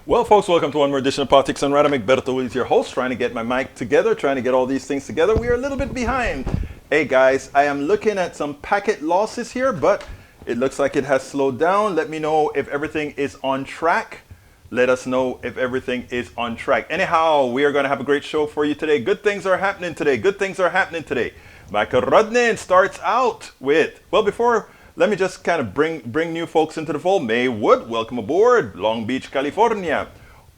Well, folks, welcome to one more edition of Politics and Random. Egberto is your host, trying to get my mic together, trying to get all these things together. We are a little bit behind. Hey, guys, I am looking at some packet losses here, but it looks like it has slowed down. Let me know if everything is on track. Let us know if everything is on track. Anyhow, we are going to have a great show for you today. Good things are happening today. Good things are happening today. Michael Rudnin starts out with, well, before... Let me just kind of bring new folks into the fold. May Wood, welcome aboard. Long Beach, California.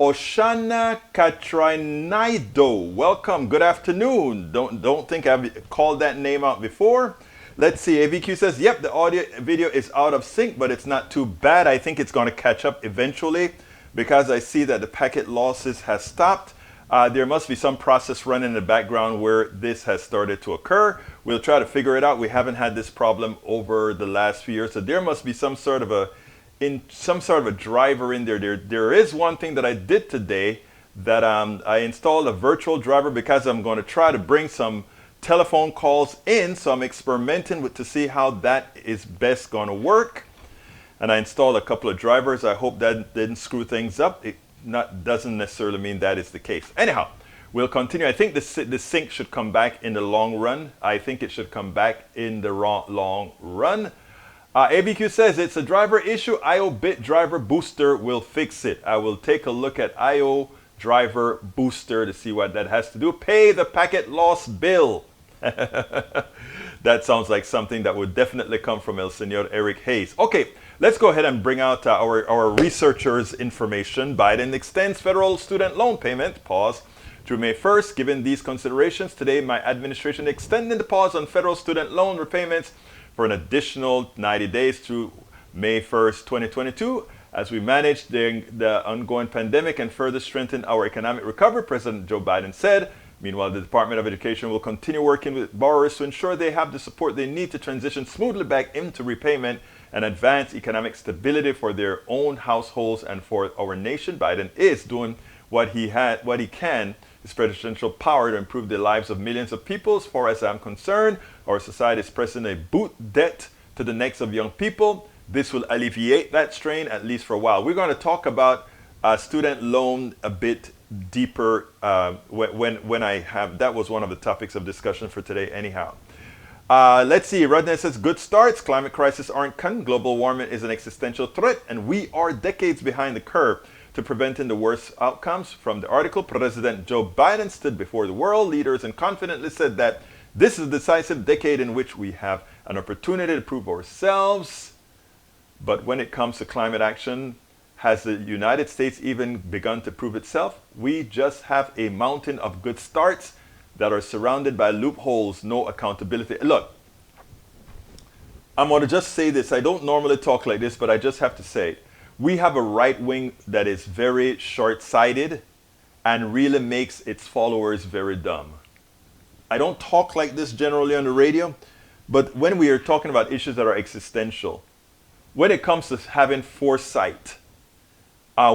Oshana Katrainaido, welcome. Good afternoon. Don't think I've called that name out before. Let's see. AVQ says, yep, the audio video is out of sync, but it's not too bad. I think it's going to catch up eventually because I see that the packet losses has stopped. There must be some process running in the background where this has started to occur. We'll try to figure it out. We haven't had this problem over the last few years, so there must be some sort of a driver in there. There is one thing that I did today that I installed a virtual driver because I'm going to try to bring some telephone calls in. So I'm experimenting to see how that is best going to work. And I installed a couple of drivers. I hope that didn't screw things up. Doesn't necessarily mean that is the case. Anyhow, we'll continue. I think the sync should come back in the long run. I think it should come back in the long run. ABQ says it's a driver issue. IO Bit Driver Booster will fix it. I will take a look at IO Driver Booster to see what that has to do. Pay the packet loss bill. That sounds like something that would definitely come from El Senor Eric Hayes. Okay, let's go ahead and bring out our researchers' information. Biden extends federal student loan payment, pause, through May 1st. Given these considerations, today my administration extended the pause on federal student loan repayments for an additional 90 days through May 1st, 2022. As we manage the ongoing pandemic and further strengthen our economic recovery, President Joe Biden said. Meanwhile, the Department of Education will continue working with borrowers to ensure they have the support they need to transition smoothly back into repayment and advance economic stability for their own households and for our nation. Biden is doing what he can, his presidential power, to improve the lives of millions of people. As far as I'm concerned, our society is pressing a boot debt to the necks of young people. This will alleviate that strain, at least for a while. We're going to talk about student loan a bit deeper when I have, that was one of the topics of discussion for today anyhow. Let's see, Rudness says, good starts. Climate crisis aren't coming. Global warming is an existential threat, and we are decades behind the curve to preventing the worst outcomes. From the article, President Joe Biden stood before the world leaders and confidently said that this is a decisive decade in which we have an opportunity to prove ourselves. But when it comes to climate action, has the United States even begun to prove itself? We just have a mountain of good starts that are surrounded by loopholes, no accountability. Look, I'm going to just say this. I don't normally talk like this, but I just have to say, we have a right wing that is very short-sighted and really makes its followers very dumb. I don't talk like this generally on the radio, but when we are talking about issues that are existential, when it comes to having foresight,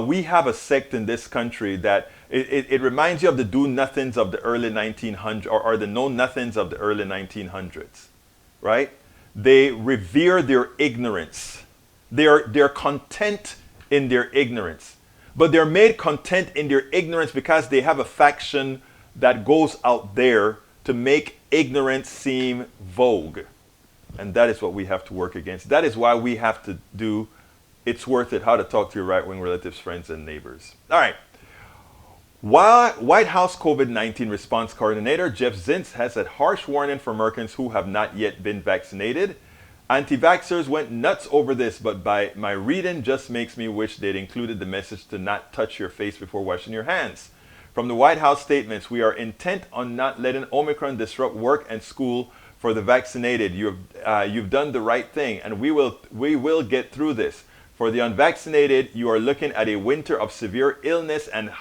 we have a sect in this country that it reminds you of the do-nothings of the early 1900s or the know-nothings of the early 1900s, right? They revere their ignorance. They're content in their ignorance. But they're made content in their ignorance because they have a faction that goes out there to make ignorance seem vogue. And that is what we have to work against. That is why we have to do It's Worth It, How to Talk to Your Right-Wing Relatives, Friends, and Neighbors. All right. White House COVID-19 response coordinator Jeff Zients has a harsh warning for Americans who have not yet been vaccinated. Anti-vaxxers went nuts over this, but by my reading just makes me wish they'd included the message to not touch your face before washing your hands. From the White House statements, we are intent on not letting Omicron disrupt work and school for the vaccinated. You've done the right thing, and we will get through this. For the unvaccinated, you are looking at a winter of severe illness and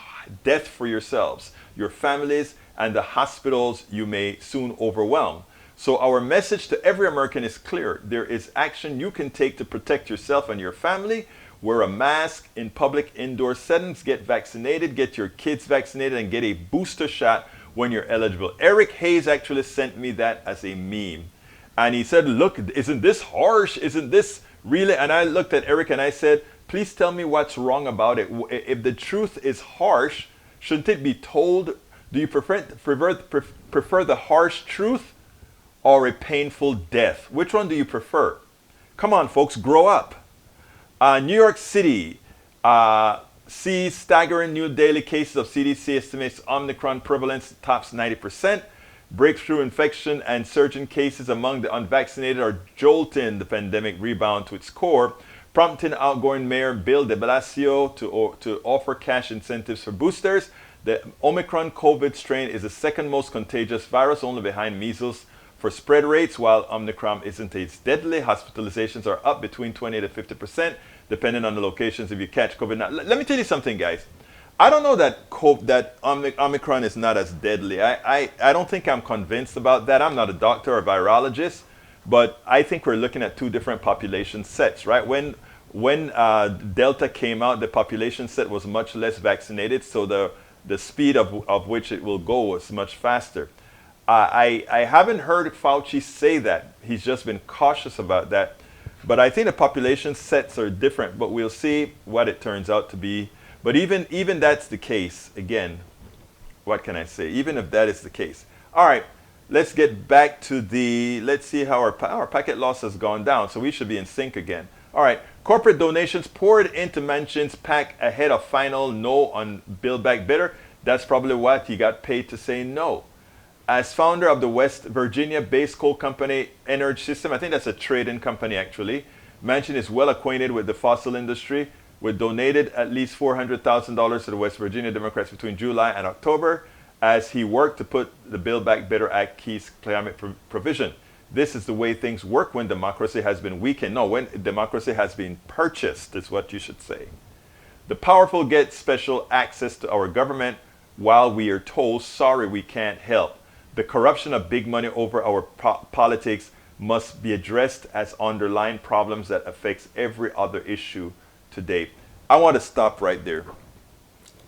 death for yourselves, your families, and the hospitals you may soon overwhelm. So our message to every American is clear. There is action you can take to protect yourself and your family. Wear a mask in public indoor settings, get vaccinated, get your kids vaccinated, and get a booster shot when you're eligible. Eric Hayes actually sent me that as a meme. And he said, look, isn't this harsh? Isn't this really? And I looked at Eric and I said, Please tell me what's wrong about it. If the truth is harsh, shouldn't it be told? Do you prefer the harsh truth or a painful death? Which one do you prefer? Come on, folks, grow up. New York City sees staggering new daily cases of CDC estimates Omicron prevalence tops 90%. Breakthrough infection and surge in cases among the unvaccinated are jolting the pandemic rebound to its core, prompting outgoing Mayor Bill de Blasio to offer cash incentives for boosters. The Omicron COVID strain is the second most contagious virus, only behind measles for spread rates. While Omicron isn't as deadly, hospitalizations are up between 20 to 50%, depending on the locations if you catch COVID. Now, let me tell you something, guys. I don't know that Omicron is not as deadly. I don't think I'm convinced about that. I'm not a doctor or virologist, but I think we're looking at two different population sets, right? When Delta came out, the population set was much less vaccinated, so the speed of which it will go was much faster. I haven't heard Fauci say that. He's just been cautious about that. But I think the population sets are different, but we'll see what it turns out to be. But even that's the case, again, what can I say? Even if that is the case. All right, let's get back to let's see how our packet loss has gone down. So we should be in sync again. All right, corporate donations poured into Manchin's PAC ahead of final no on Build Back Better. That's probably what he got paid to say no. As founder of the West Virginia-based coal company Energy System, I think that's a trading company actually, Manchin is well acquainted with the fossil industry, with donated at least $400,000 to the West Virginia Democrats between July and October as he worked to put the Build Back Better Act keys climate provision. This is the way things work when democracy has been weakened. No, when democracy has been purchased is what you should say. The powerful get special access to our government while we are told, sorry, we can't help. The corruption of big money over our politics must be addressed as underlying problems that affects every other issue today. I want to stop right there.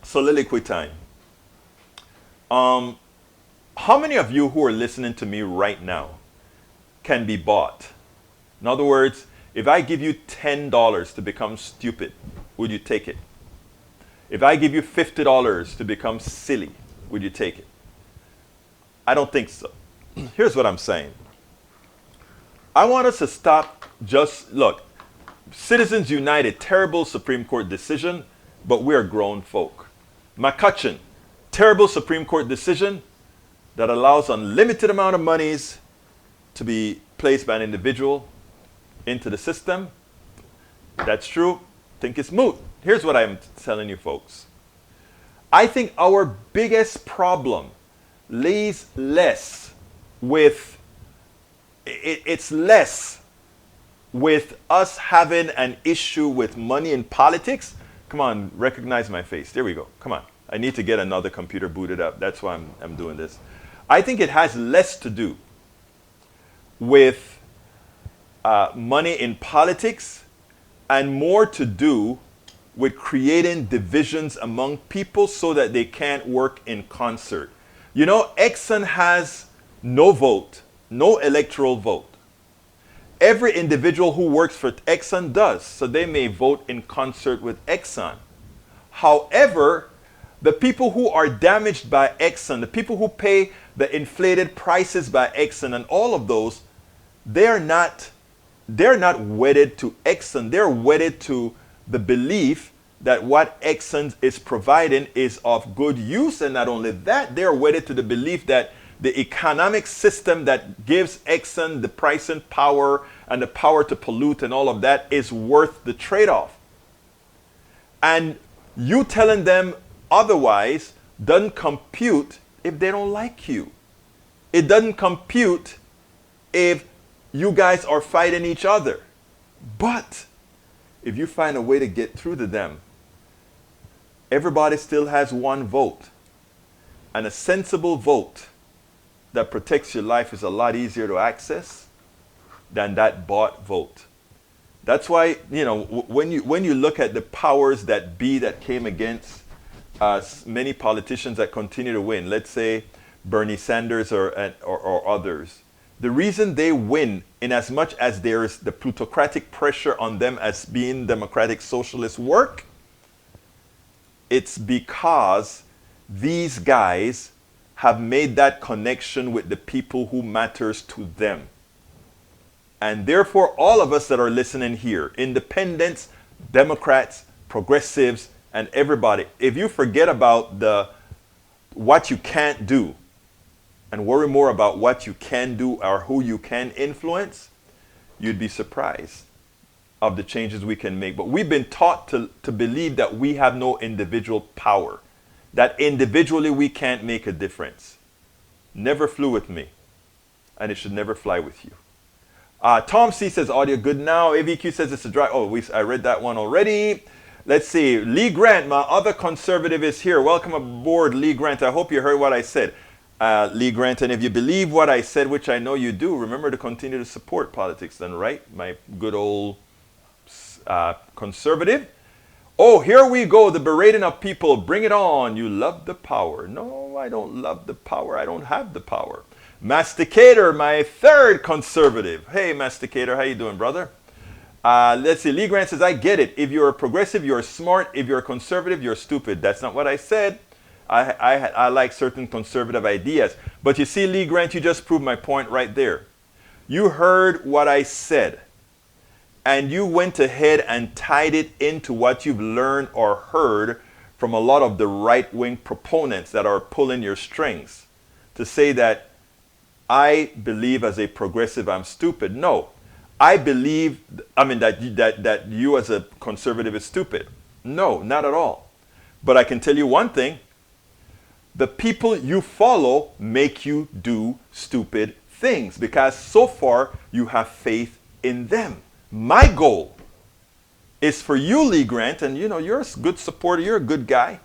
Soliloquy time. How many of you who are listening to me right now can be bought? In other words, if I give you $10 to become stupid, would you take it? If I give you $50 to become silly, would you take it? I don't think so. Here's what I'm saying. I want us to stop look, Citizens United, terrible Supreme Court decision, but we are grown folk. McCutcheon, terrible Supreme Court decision that allows unlimited amount of monies to be placed by an individual into the system. That's true. Think it's moot. Here's what I'm telling you folks. I think our biggest problem lays less with, it's less with us having an issue with money in politics. Come on, recognize my face. There we go. Come on. I need to get another computer booted up. That's why I'm doing this. I think it has less to do with money in politics and more to do with creating divisions among people so that they can't work in concert. You know, Exxon has no vote, no electoral vote. Every individual who works for Exxon does, so they may vote in concert with Exxon. However, the people who are damaged by Exxon, the people who pay the inflated prices by Exxon and all of those, they're not wedded to Exxon. They're wedded to the belief that what Exxon is providing is of good use. And not only that, they're wedded to the belief that the economic system that gives Exxon the pricing power and the power to pollute and all of that is worth the trade-off. And you telling them otherwise doesn't compute if they don't like you. It doesn't compute if you guys are fighting each other. But if you find a way to get through to them, everybody still has one vote. And a sensible vote that protects your life is a lot easier to access than that bought vote. That's why, you know, when you look at the powers that be that came against many politicians that continue to win, let's say Bernie Sanders or others, The reason they win, in as much as there is the plutocratic pressure on them as being democratic socialist work, it's because these guys have made that connection with the people who matters to them. And therefore, all of us that are listening here, independents, Democrats, progressives, and everybody, if you forget about what you can't do and worry more about what you can do or who you can influence, you'd be surprised of the changes we can make. But we've been taught to believe that we have no individual power, that individually we can't make a difference. Never flew with me, and it should never fly with you. Tom C says audio good now. AVQ says it's a dry. Oh, I read that one already. Let's see. Lee Grant, my other conservative, is here. Welcome aboard, Lee Grant. I hope you heard what I said, Lee Grant. And if you believe what I said, which I know you do, remember to continue to support politics then, right? My good old conservative. Oh, here we go. The berating of people. Bring it on. You love the power. No, I don't love the power. I don't have the power. Masticator, my third conservative. Hey, Masticator, how you doing, brother? Let's see. Lee Grant says, I get it. If you're a progressive, you're smart. If you're a conservative, you're stupid. That's not what I said. I like certain conservative ideas. But you see, Lee Grant, you just proved my point right there. You heard what I said, and you went ahead and tied it into what you've learned or heard from a lot of the right-wing proponents that are pulling your strings to say that I believe as a progressive I'm stupid. No, I believe, that you as a conservative is stupid. No, not at all. But I can tell you one thing. The people you follow make you do stupid things because so far you have faith in them. My goal is for you, Lee Grant, and you're a good supporter, you're a good guy.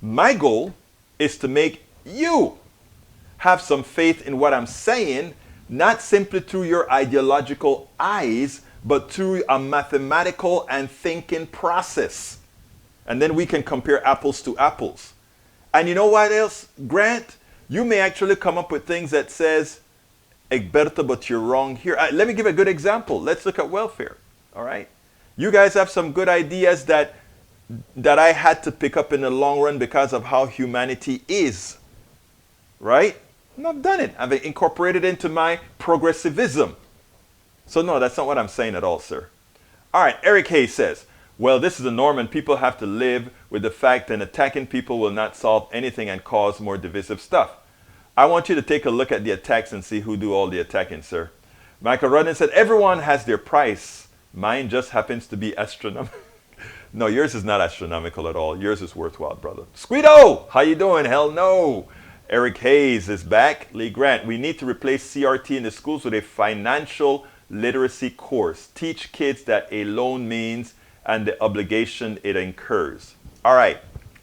My goal is to make you have some faith in what I'm saying, not simply through your ideological eyes, but through a mathematical and thinking process. And then we can compare apples to apples. And you know what else, Grant? You may actually come up with things that says, Egberto, but you're wrong here. Let me give a good example. Let's look at welfare, all right? You guys have some good ideas that I had to pick up in the long run because of how humanity is, right? And I've done it. I've incorporated it into my progressivism. So no, that's not what I'm saying at all, sir. All right, Eric Hayes says, well, this is the norm and people have to live with the fact that attacking people will not solve anything and cause more divisive stuff. I want you to take a look at the attacks and see who do all the attacking, sir. Michael Rudden said, everyone has their price. Mine just happens to be astronomical. No, yours is not astronomical at all. Yours is worthwhile, brother. Squeedo, how you doing? Hell no. Eric Hayes is back. Lee Grant, we need to replace CRT in the schools with a financial literacy course. Teach kids that a loan means and the obligation it incurs. All right.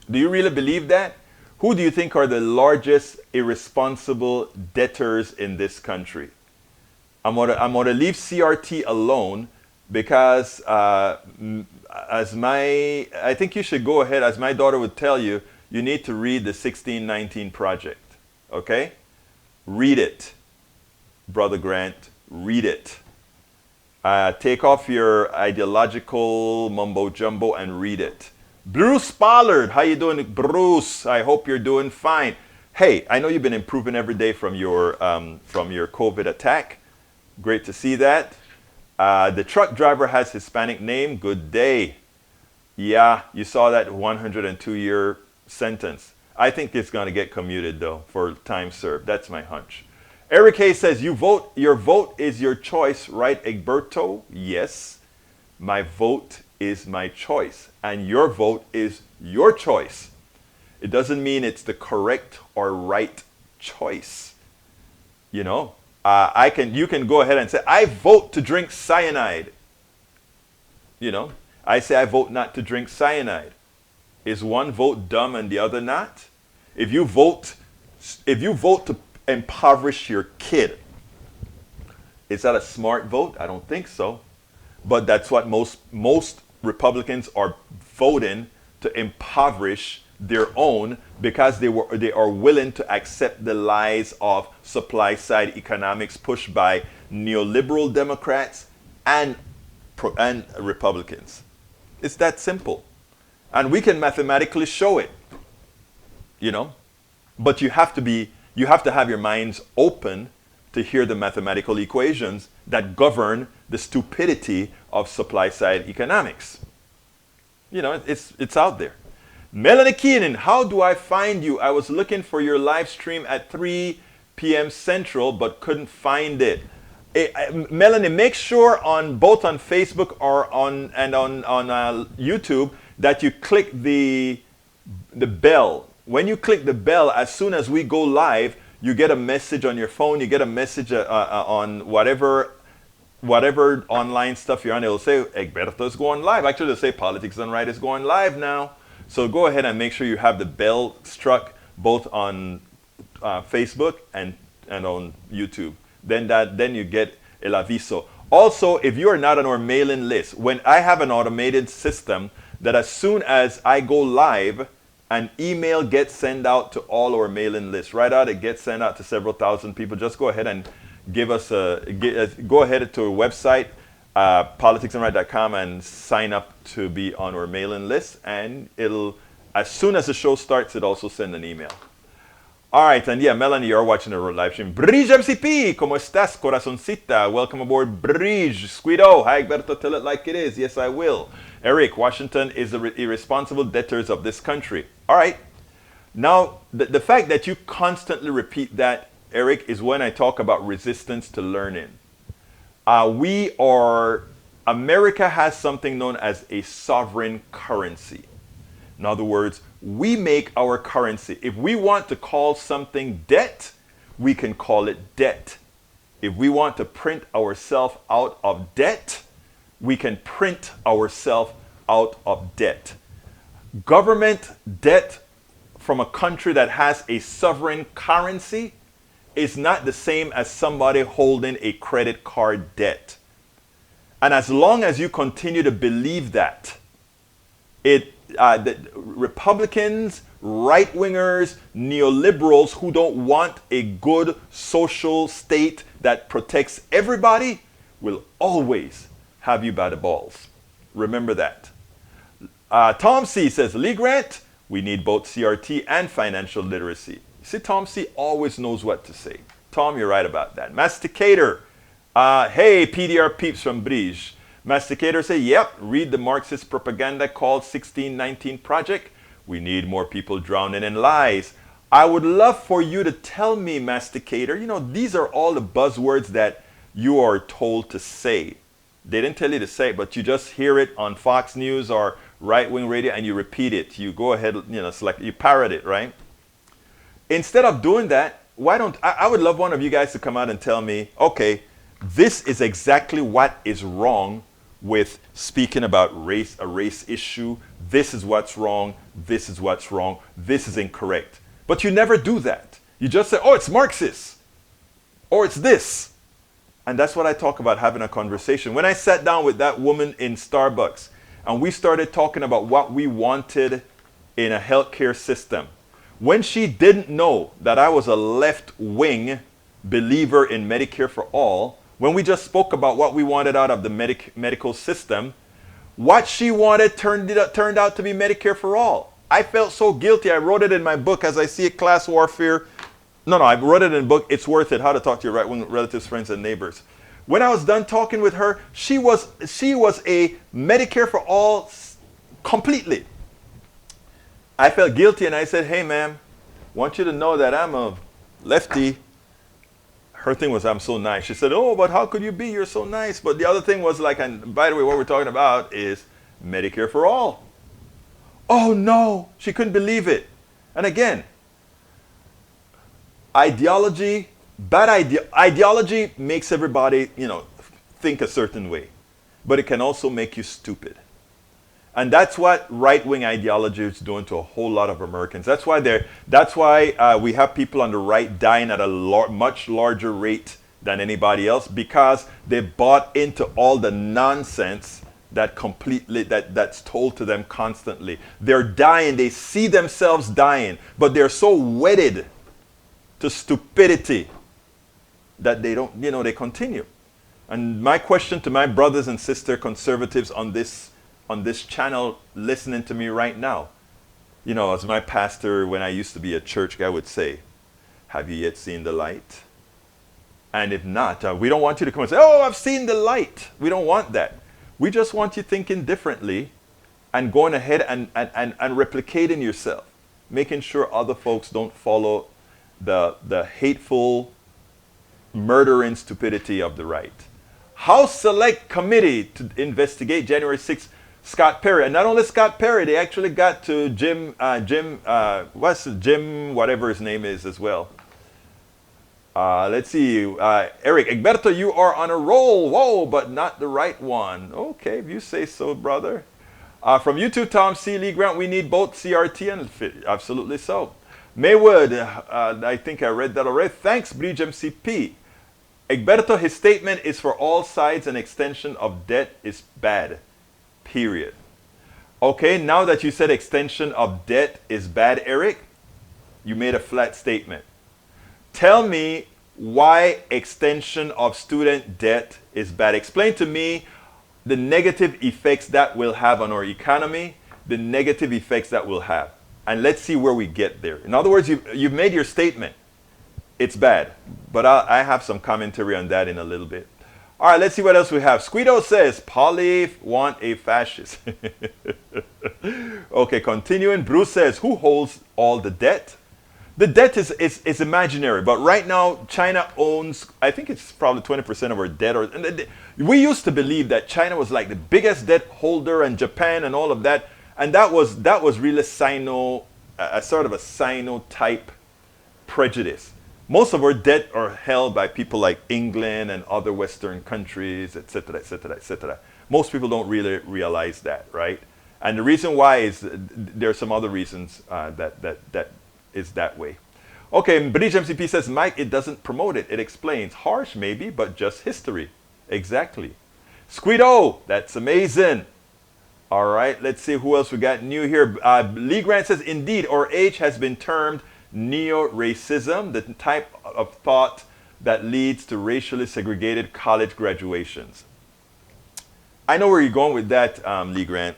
Do you really believe that? Who do you think are the largest irresponsible debtors in this country? I'm gonna leave CRT alone because I think you should go ahead, as my daughter would tell you, you need to read the 1619 Project, okay? Read it, Brother Grant, read it. Take off your ideological mumbo-jumbo and read it. Bruce Pollard, how you doing, Bruce? I hope you're doing fine. Hey, I know you've been improving every day from your COVID attack. Great to see that. The truck driver has Hispanic name. Good day. Yeah, you saw that 102-year sentence. I think it's going to get commuted, though, for time served. That's my hunch. Eric Hayes says, your vote is your choice, right, Egberto? Yes, my vote is my choice, and your vote is your choice. It doesn't mean it's the correct or right choice. You know, you can go ahead and say, I vote to drink cyanide. You know, I say I vote not to drink cyanide. Is one vote dumb and the other not? If you vote to impoverish your kid, is that a smart vote? I don't think so. But that's what most Republicans are voting, to impoverish their own because they are willing to accept the lies of supply side economics pushed by neoliberal Democrats and Republicans. It's that simple. And we can mathematically show it. You know? But you have to have your minds open to hear the mathematical equations that govern the stupidity of supply side economics. You know, it's out there. Melanie Keenan, how do I find you? I was looking for your live stream at 3 p.m. Central, but couldn't find it. Melanie, make sure both on Facebook or on YouTube that you click the bell. When you click the bell, as soon as we go live, you get a message on your phone. You get a message on whatever online stuff you're on. It'll say Egberto's going live. Actually, it'll say Politics Done Right is going live now. So go ahead and make sure you have the bell struck both on Facebook and on YouTube. Then you get el aviso. Also, if you are not on our mailing list, when I have an automated system that as soon as I go live, an email gets sent out to all our mailing lists. Right out, it gets sent out to several thousand people. Just go ahead and go ahead to our website, politicsandright.com, and sign up to be on our mailing list. And it'll, as soon as the show starts, it also send an email. All right, and yeah, Melanie, you're watching the live stream. Bridge MCP, ¿cómo estás, corazoncita? Welcome aboard, Bridge. Squido, hi, Egberto, tell it like it is. Yes, I will. Eric, Washington is the irresponsible debtors of this country. All right. Now, the fact that you constantly repeat that, Eric, is when I talk about resistance to learning. America has something known as a sovereign currency. In other words, we make our currency. If we want to call something debt, we can call it debt. If we want to print ourselves out of debt, we can print ourselves out of debt. Government debt from a country that has a sovereign currency is not the same as somebody holding a credit card debt. And as long as you continue to believe that, the Republicans, right-wingers, neoliberals who don't want a good social state that protects everybody will always have you by the balls. Remember that. Tom C. says, Lee Grant, we need both CRT and financial literacy. See, Tom C. always knows what to say. Tom, you're right about that. Masticator, hey, PDR peeps from Bridge. Masticator say, yep, read the Marxist propaganda called 1619 Project. We need more people drowning in lies. I would love for you to tell me, Masticator, you know, these are all the buzzwords that you are told to say. They didn't tell you to say it, but you just hear it on Fox News or right-wing radio and you repeat it. You go ahead, you know, you parrot it, right? Instead of doing that, I would love one of you guys to come out and tell me, okay, this is exactly what is wrong with speaking about race, a race issue. This is what's wrong. This is what's wrong. This is incorrect. But you never do that. You just say, oh, it's Marxist. Or it's this. And that's what I talk about, having a conversation. When I sat down with that woman in Starbucks and we started talking about what we wanted in a healthcare system, when she didn't know that I was a left-wing believer in Medicare for all, when we just spoke about what we wanted out of the medical system, what she wanted turned out to be Medicare for all. I felt so guilty. I wrote it in my book, As I See It, Class Warfare. No, I wrote it in a book, It's Worth It, How to Talk to Your Right-Wing Relatives, Friends, and Neighbors. When I was done talking with her, she was a Medicare for all completely. I felt guilty and I said, hey, ma'am, I want you to know that I'm a lefty. Her thing was, I'm so nice. She said, oh, but how could you be? You're so nice. But the other thing was like, and by the way, what we're talking about is Medicare for all. Oh, no. She couldn't believe it. And again, ideology makes everybody, you know, think a certain way. But it can also make you stupid. And that's what right-wing ideology is doing to a whole lot of Americans. That's why we have people on the right dying at a much larger rate than anybody else, because they bought into all the nonsense that completely that's told to them constantly. They're dying, they see themselves dying, but they're so wedded to stupidity that they don't, they continue. And my question to my brothers and sister conservatives on this channel listening to me right now, as my pastor when I used to be a church guy would say, have you yet seen the light? And if not, we don't want you to come and say, oh, I've seen the light. We don't want that. We just want you thinking differently and going ahead and replicating yourself, making sure other folks don't follow the hateful, murdering stupidity of the right. House Select Committee to investigate January 6th Scott Perry. And not only Scott Perry, they actually got to Jim, whatever his name is as well. Let's see. Eric, Egberto, you are on a roll. Whoa, but not the right one. Okay, if you say so, brother. From YouTube, Tom C. Lee Grant, we need both CRT and fit. Absolutely so. Maywood, I think I read that already. Thanks, Bridge MCP. Egberto, his statement is for all sides, an extension of debt is bad. Period. Okay, now that you said extension of debt is bad, Eric, you made a flat statement. Tell me why extension of student debt is bad. Explain to me the negative effects that will have on our economy, the negative effects that will have. And let's see where we get there. In other words, you've made your statement. It's bad. But I have some commentary on that in a little bit. All right, let's see what else we have. Squeedo says, Polly want a fascist. Okay, continuing. Bruce says, who holds all the debt? The debt is imaginary, but right now China owns, I think it's probably 20% of our debt. We used to believe that China was like the biggest debt holder, and Japan and all of that, and that was really a sort of a Sino-type prejudice. Most of our debt are held by people like England and other Western countries, etc., etc., etc. Most people don't really realize that, right? And the reason why is there are some other reasons that is that way. Okay, Bridge MCP says, Mike, it doesn't promote it. It explains. Harsh, maybe, but just history. Exactly. Squeedo, that's amazing. All right, let's see who else we got new here. Lee Grant says, indeed, our age has been termed neo-racism, the type of thought that leads to racially segregated college graduations. I know where you're going with that, Lee Grant.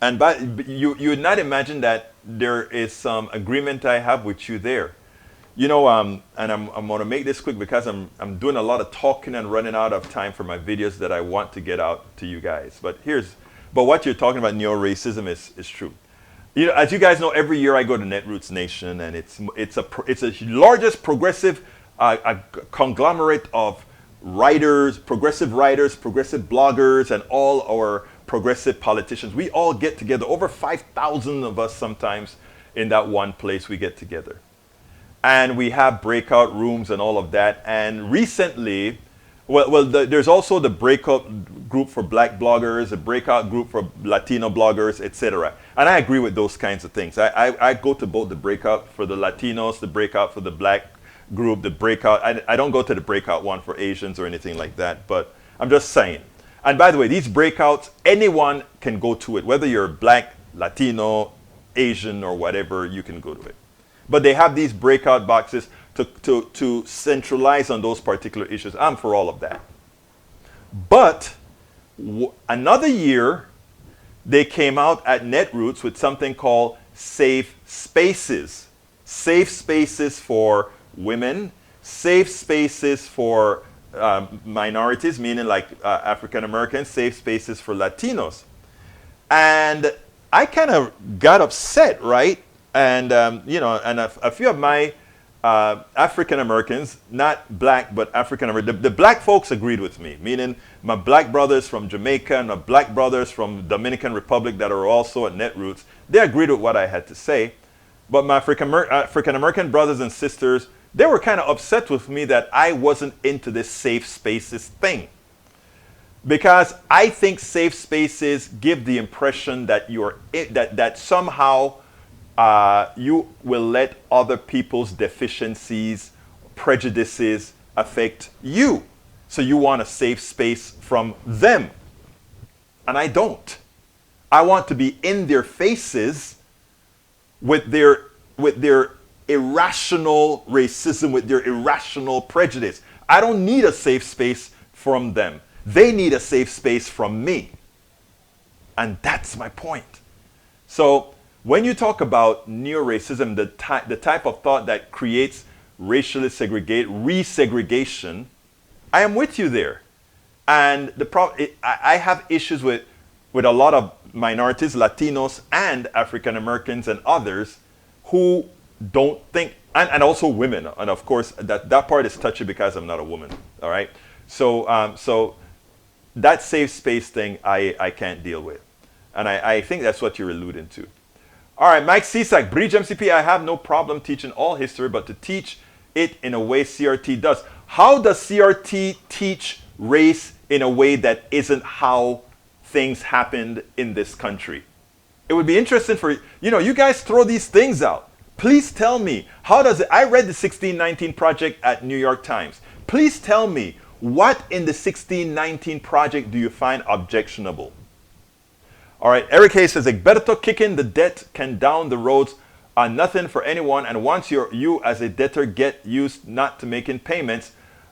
And you would not imagine that there is some agreement I have with you there. And I'm going to make this quick because I'm doing a lot of talking and running out of time for my videos that I want to get out to you guys. But what you're talking about, neo-racism, is true. As you guys know, every year I go to Netroots Nation, and it's the largest progressive conglomerate of writers, progressive bloggers, and all our progressive politicians. We all get together, over 5,000 of us sometimes in that one place we get together. And we have breakout rooms and all of that. And recently, there's also the breakout group for black bloggers, a breakout group for Latino bloggers, etc. And I agree with those kinds of things. I go to both the breakout for the Latinos, the breakout for the black group, the breakout. I don't go to the breakout one for Asians or anything like that, but I'm just saying. And by the way, these breakouts, anyone can go to it. Whether you're black, Latino, Asian, or whatever, you can go to it. But they have these breakout boxes to centralize on those particular issues. I'm for all of that. But another year, they came out at Netroots with something called safe spaces. Safe spaces for women, safe spaces for minorities, meaning like African Americans, safe spaces for Latinos. And I kind of got upset, right? And, and a few of my African Americans, not black, but African American, the black folks agreed with me, meaning my black brothers from Jamaica and my black brothers from Dominican Republic that are also at Netroots, they agreed with what I had to say. But my African American brothers and sisters, they were kind of upset with me that I wasn't into this safe spaces thing. Because I think safe spaces give the impression that that somehow you will let other people's deficiencies, prejudices affect you. So you want a safe space from them. And I don't. I want to be in their faces with their irrational racism, with their irrational prejudice. I don't need a safe space from them. They need a safe space from me. And that's my point. So when you talk about neo-racism, the type of thought that creates racially resegregation, I am with you there. And I have issues with a lot of minorities, Latinos and African Americans and others who don't think, and also women. And of course, that part is touchy because I'm not a woman. All right. So that safe space thing I can't deal with. And I think that's what you're alluding to. All right, Mike Cisak, Bridge MCP, I have no problem teaching all history, but to teach it in a way CRT does. How does CRT teach race in a way that isn't how things happened in this country? It would be interesting for, you guys throw these things out. Please tell me, how does it, I read the 1619 Project at New York Times. Please tell me, what in the 1619 Project do you find objectionable? All right, Eric Hayes says, Egberto, kicking the debt can down the roads are nothing for anyone. And once you as a debtor get used not to making payments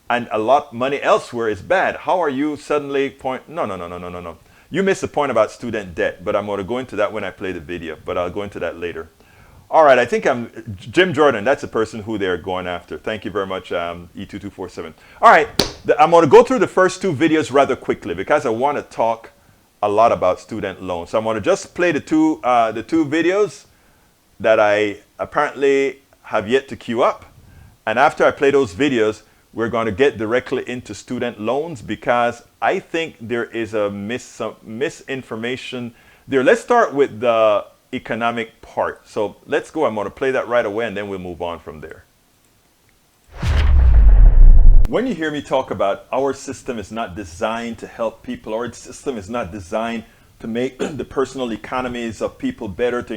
and a lot money elsewhere is bad, how are you suddenly No. You missed the point about student debt, but I'm going to go into that when I play the video, but I'll go into that later. All right, I think Jim Jordan, that's the person who they're going after. Thank you very much, E2247. All right, I'm going to go through the first two videos rather quickly because I want to talk a lot about student loans. So I'm going to just play the two videos that I apparently have yet to queue up. And after I play those videos, we're going to get directly into student loans because I think there is some misinformation there. Let's start with the economic part. So let's go. I'm going to play that right away and then we'll move on from there. When you hear me talk about our system is not designed to help people, our system is not designed to make the personal economies of people better, to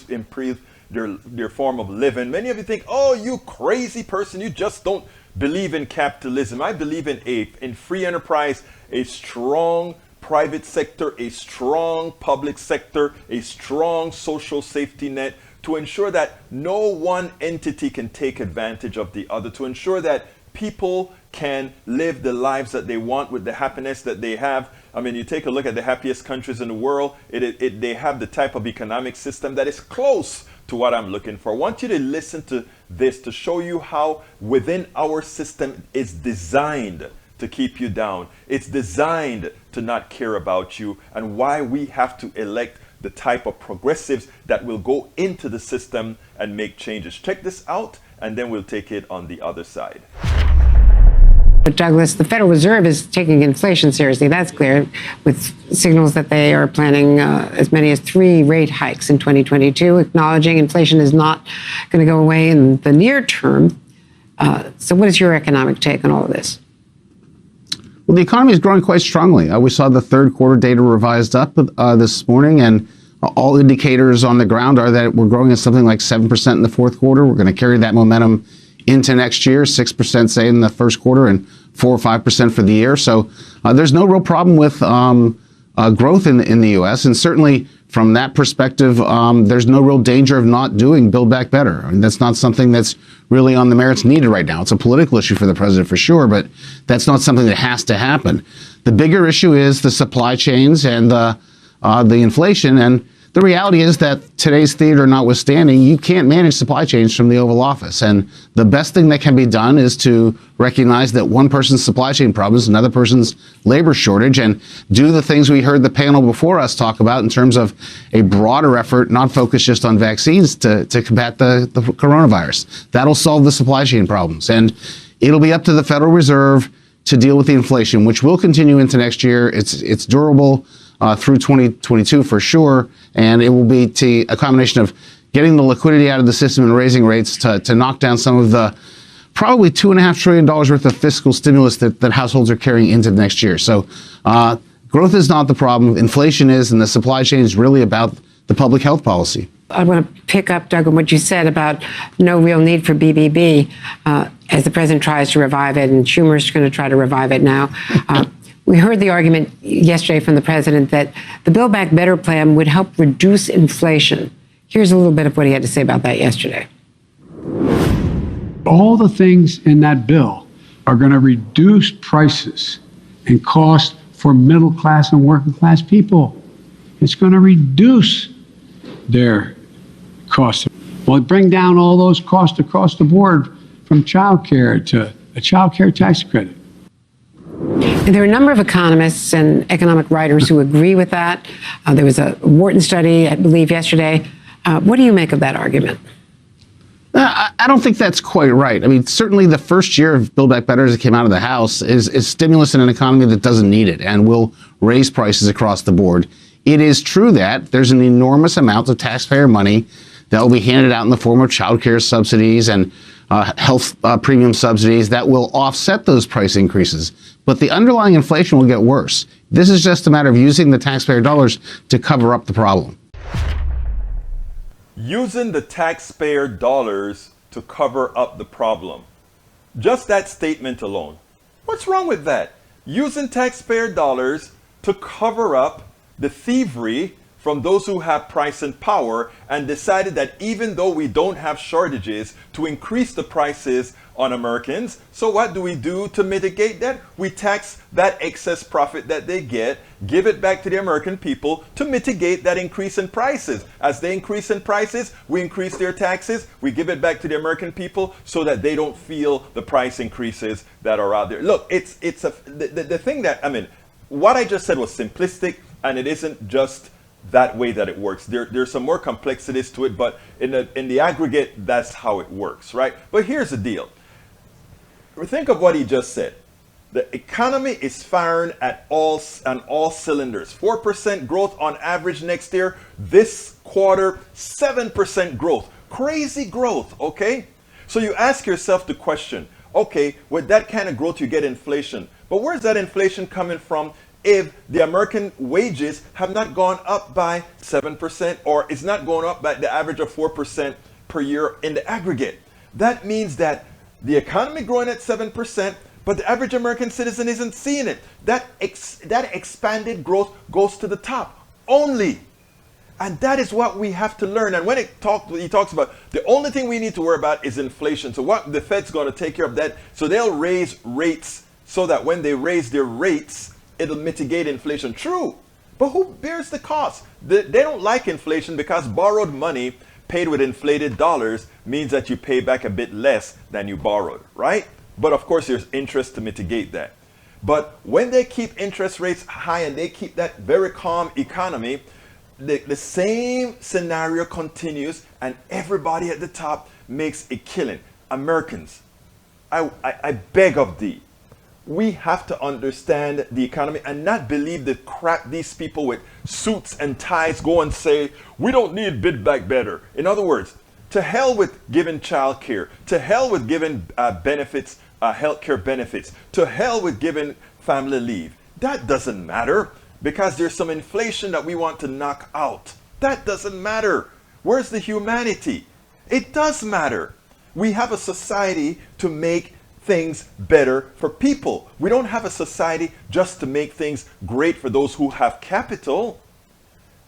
improve their form of living. Many of you think, oh, you crazy person, you just don't believe in capitalism. I believe in free enterprise, a strong private sector, a strong public sector, a strong social safety net to ensure that no one entity can take advantage of the other, to ensure that people can live the lives that they want with the happiness that they have. I mean, you take a look at the happiest countries in the world, they have the type of economic system that is close to what I'm looking for. I want you to listen to this to show you how within our system it's designed to keep you down. It's designed to not care about you, and why we have to elect the type of progressives that will go into the system and make changes. Check this out, and then we'll take it on the other side. But Douglas, the Federal Reserve is taking inflation seriously. That's clear, with signals that they are planning as many as 3 rate hikes in 2022, acknowledging inflation is not going to go away in the near term. So what is your economic take on all of this? Well, the economy is growing quite strongly. We saw the third quarter data revised up this morning, and all indicators on the ground are that we're growing at something like 7% in the fourth quarter. We're going to carry that momentum into next year, 6% say in the first quarter and 4 or 5% for the year. So there's no real problem with growth in the U.S. And certainly from that perspective, there's no real danger of not doing Build Back Better. I mean, that's not something that's really on the merits needed right now. It's a political issue for the president for sure, but that's not something that has to happen. The bigger issue is the supply chains and the inflation. And the reality is that today's theater notwithstanding, you can't manage supply chains from the Oval Office. And the best thing that can be done is to recognize that one person's supply chain problem is another person's labor shortage, and do the things we heard the panel before us talk about in terms of a broader effort, not focused just on vaccines, to combat the coronavirus. That'll solve the supply chain problems. And it'll be up to the Federal Reserve to deal with the inflation, which will continue into next year. It's durable through 2022 for sure, and it will be a combination of getting the liquidity out of the system and raising rates to knock down some of the probably $2.5 trillion worth of fiscal stimulus that households are carrying into next year. So growth is not the problem, inflation is, and the supply chain is really about the public health policy. I want to pick up, Doug, on what you said about no real need for BBB as the president tries to revive it, and Schumer's going to try to revive it now. We heard the argument yesterday from the president that the Build Back Better plan would help reduce inflation. Here's a little bit of what he had to say about that yesterday. All the things in that bill are going to reduce prices and cost for middle class and working class people. It's going to reduce their costs. Well, bring down all those costs across the board, from child care to a child care tax credit. And there are a number of economists and economic writers who agree with that. There was a Wharton study, I believe, yesterday. What do you make of that argument? I don't think that's quite right. I mean, certainly the first year of Build Back Better as it came out of the House is stimulus in an economy that doesn't need it and will raise prices across the board. It is true that there's an enormous amount of taxpayer money that will be handed out in the form of child care subsidies and health premium subsidies that will offset those price increases. But the underlying inflation will get worse. This is just a matter of using the taxpayer dollars to cover up the problem. Using the taxpayer dollars to cover up the problem. Just that statement alone. What's wrong with that? Using taxpayer dollars to cover up the thievery from those who have price and power, and decided that even though we don't have shortages, to increase the prices on Americans. So what do we do to mitigate that? We tax that excess profit that they get, give it back to the American people to mitigate that increase in prices. As they increase in prices, we increase their taxes, we give it back to the American people so that they don't feel the price increases that are out there. Look, the thing that, I mean, what I just said was simplistic, and it isn't just that way that it works. There's some more complexities to it, but in the aggregate, that's how it works, right? But here's the deal. Think of what he just said. The economy is firing on all cylinders. 4% growth on average next year. This quarter, 7% growth. Crazy growth, okay? So you ask yourself the question, okay, with that kind of growth, you get inflation. But where's that inflation coming from if the American wages have not gone up by 7% or it's not going up by the average of 4% per year in the aggregate? That means that the economy growing at 7%, but the average American citizen isn't seeing it. That expanded growth goes to the top only. And that is what we have to learn. And when he talks about the only thing we need to worry about is inflation. So what the Fed's going to take care of that. So they'll raise rates so that when they raise their rates, it'll mitigate inflation. True. But who bears the cost? They don't like inflation because borrowed money paid with inflated dollars means that you pay back a bit less than you borrowed, right? But of course, there's interest to mitigate that. But when they keep interest rates high and they keep that very calm economy, the same scenario continues and everybody at the top makes a killing. Americans, I beg of thee, we have to understand the economy and not believe the crap these people with suits and ties go and say, we don't need Build Back Better. In other words, to hell with giving child care, to hell with giving benefits, health care benefits, to hell with giving family leave. That doesn't matter because there's some inflation that we want to knock out. That doesn't matter. Where's the humanity? It does matter. We have a society to make things better for people. We don't have a society just to make things great for those who have capital.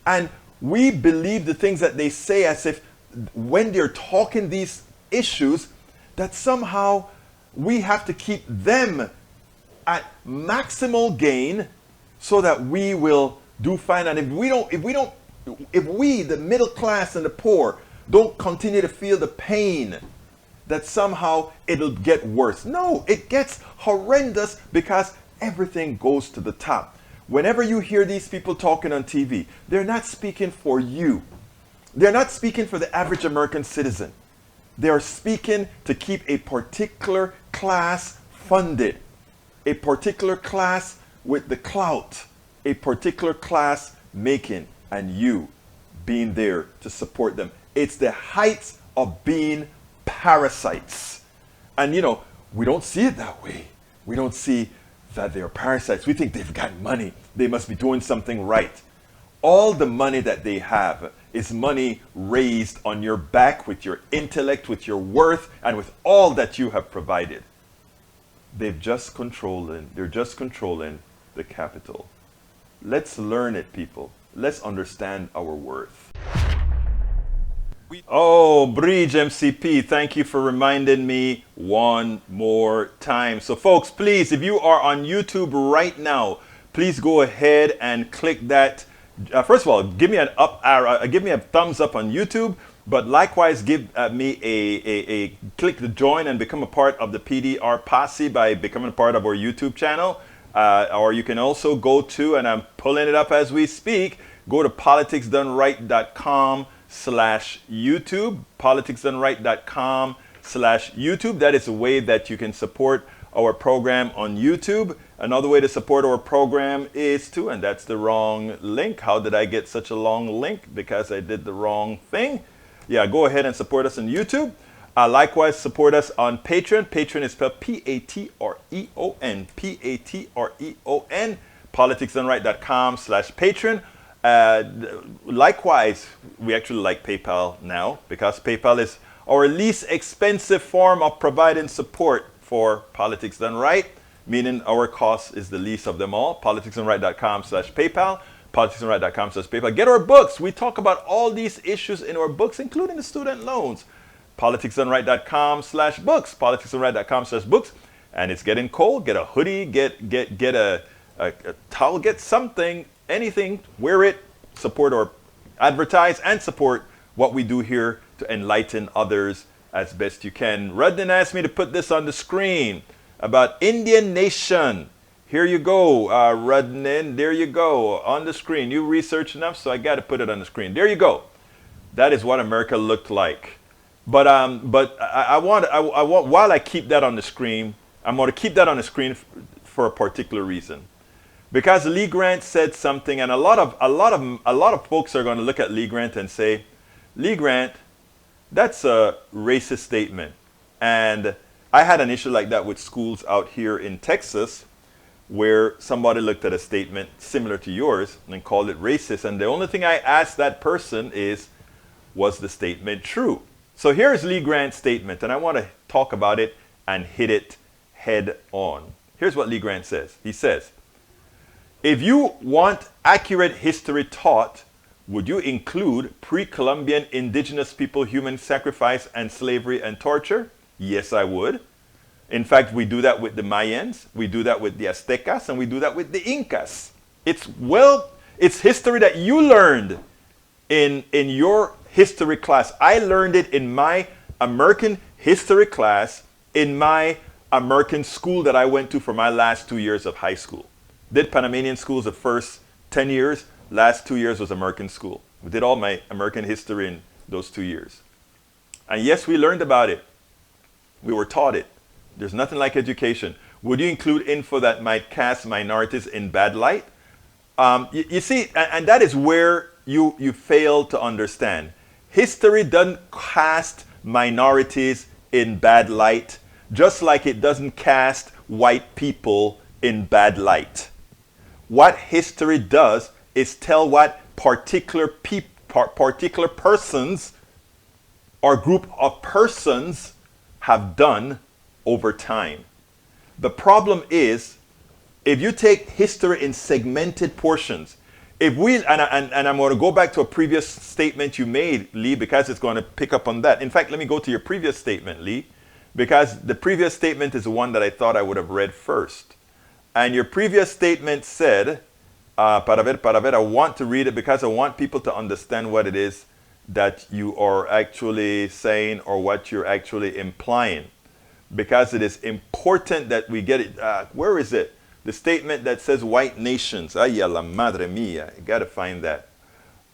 And we believe the things that they say as if when they're talking these issues, that somehow we have to keep them at maximal gain so that we will do fine. And if we, the middle class and the poor, don't continue to feel the pain, that somehow it'll get worse. No, it gets horrendous because everything goes to the top. Whenever you hear these people talking on TV, they're not speaking for you. They're not speaking for the average American citizen. They are speaking to keep a particular class funded, a particular class with the clout, a particular class making, and you being there to support them. It's the heights of being parasites. And we don't see it that way. We don't see that they're parasites. We think they've got money. They must be doing something right. All the money that they have is money raised on your back with your intellect, with your worth, and with all that you have provided. They're just controlling the the capital. Let's learn it, people. Let's understand our worth. Oh, Bridge MCP, thank you for reminding me one more time. So folks, please, if you are on YouTube right now, please go ahead and click that. First of all, give me an up arrow, give me a thumbs up on YouTube, but likewise give me a click to join and become a part of the PDR posse by becoming a part of our YouTube channel. Or you can also go to, and I'm pulling it up as we speak, go to politicsdoneright.com/YouTube, politicsdoneright.com/YouTube. That is a way that you can support our program on YouTube. Another way to support our program is to, and that's the wrong link. How did I get such a long link? Because I did the wrong thing. Yeah, go ahead and support us on YouTube. Likewise, support us on Patreon. Patreon is spelled P-A-T-R-E-O-N. P-A-T-R-E-O-N. politicsdoneright.com/Patreon. Likewise, we actually like PayPal now because PayPal is our least expensive form of providing support for Politics Done Right, meaning our cost is the least of them all. politicsdoneright.com/PayPal, politicsdoneright.com/PayPal. Get our books. We talk about all these issues in our books, including the student loans. politicsdoneright.com/books, politicsdoneright.com/books. And it's getting cold. Get a hoodie, get a towel, get something, anything, wear it, support or advertise and support what we do here to enlighten others as best you can. Rudden asked me to put this on the screen about Indian Nation. Here you go, Rudden, there you go, on the screen. You researched enough, so I got to put it on the screen. There you go. That is what America looked like. But I want while I keep that on the screen, I'm going to keep that on the screen for a particular reason. Because Lee Grant said something, and a lot of folks are going to look at Lee Grant and say, Lee Grant, that's a racist statement. And I had an issue like that with schools out here in Texas, where somebody looked at a statement similar to yours and called it racist. And the only thing I asked that person is, was the statement true? So here's Lee Grant's statement, and I want to talk about it and hit it head on. Here's what Lee Grant says. He says, if you want accurate history taught, would you include pre-Columbian indigenous people, human sacrifice and slavery and torture? Yes, I would. In fact, we do that with the Mayans, we do that with the Aztecas, and we do that with the Incas. It's history that you learned in your history class. I learned it in my American history class in my American school that I went to for my last 2 years of high school. Did Panamanian schools the first 10 years, last 2 years was American school. We did all my American history in those 2 years. And yes, we learned about it. We were taught it. There's nothing like education. Would you include info that might cast minorities in bad light? You see, and that is where you fail to understand. History doesn't cast minorities in bad light, just like it doesn't cast white people in bad light. What history does is tell what particular persons or group of persons have done over time. The problem is, if you take history in segmented portions, if we, and I'm going to go back to a previous statement you made, Lee, because it's going to pick up on that. In fact, let me go to your previous statement, Lee, because the previous statement is the one that I thought I would have read first. And your previous statement said, para ver, I want to read it because I want people to understand what it is that you are actually saying or what you're actually implying. Because it is important that we get it. Where is it? The statement that says white nations. Ay, la madre mia. You got to find that.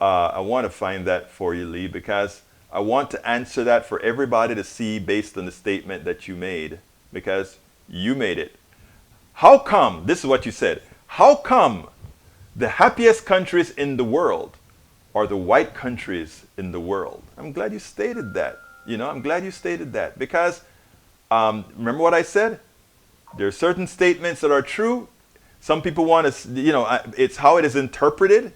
I want to find that for you, Lee, because I want to answer that for everybody to see based on the statement that you made, because you made it. How come, this is what you said, how come the happiest countries in the world are the white countries in the world? I'm glad you stated that. I'm glad you stated that because remember what I said? There are certain statements that are true. Some people want to, it's how it is interpreted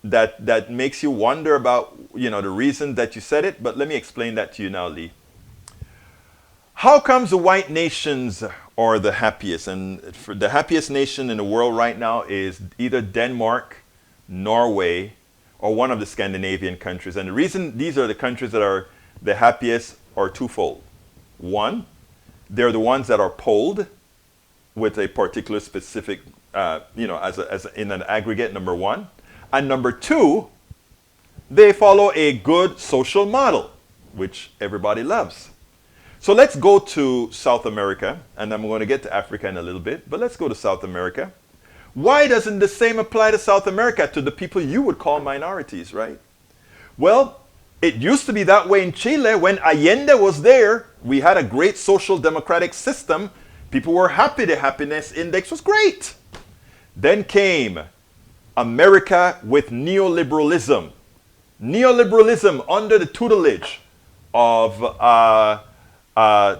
that makes you wonder about, the reason that you said it. But let me explain that to you now, Lee. How comes the white nations are the happiest? And for the happiest nation in the world right now is either Denmark, Norway, or one of the Scandinavian countries. And the reason these are the countries that are the happiest are twofold. One, they're the ones that are polled with a particular specific, as in an aggregate, number one. And number two, they follow a good social model, which everybody loves. So let's go to South America, and I'm going to get to Africa in a little bit, but let's go to South America. Why doesn't the same apply to South America, to the people you would call minorities, right? Well, it used to be that way in Chile. When Allende was there, we had a great social democratic system. People were happy. The happiness index was great. Then came America with neoliberalism. Neoliberalism under the tutelage of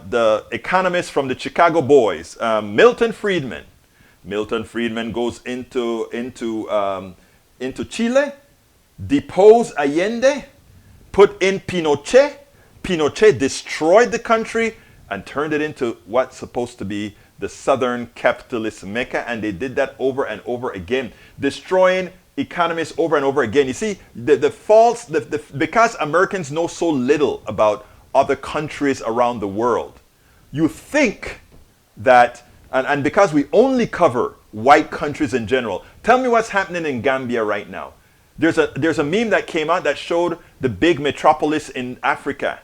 the economist from the Chicago Boys, Milton Friedman. Milton Friedman goes into Chile, deposed Allende, put in Pinochet. Pinochet destroyed the country and turned it into what's supposed to be the Southern capitalist Mecca, and they did that over and over again, destroying economies over and over again. You see, because Americans know so little about other countries around the world, you think that, and because we only cover white countries in general, tell me what's happening in Gambia right now. There's a meme that came out that showed the big metropolis in Africa.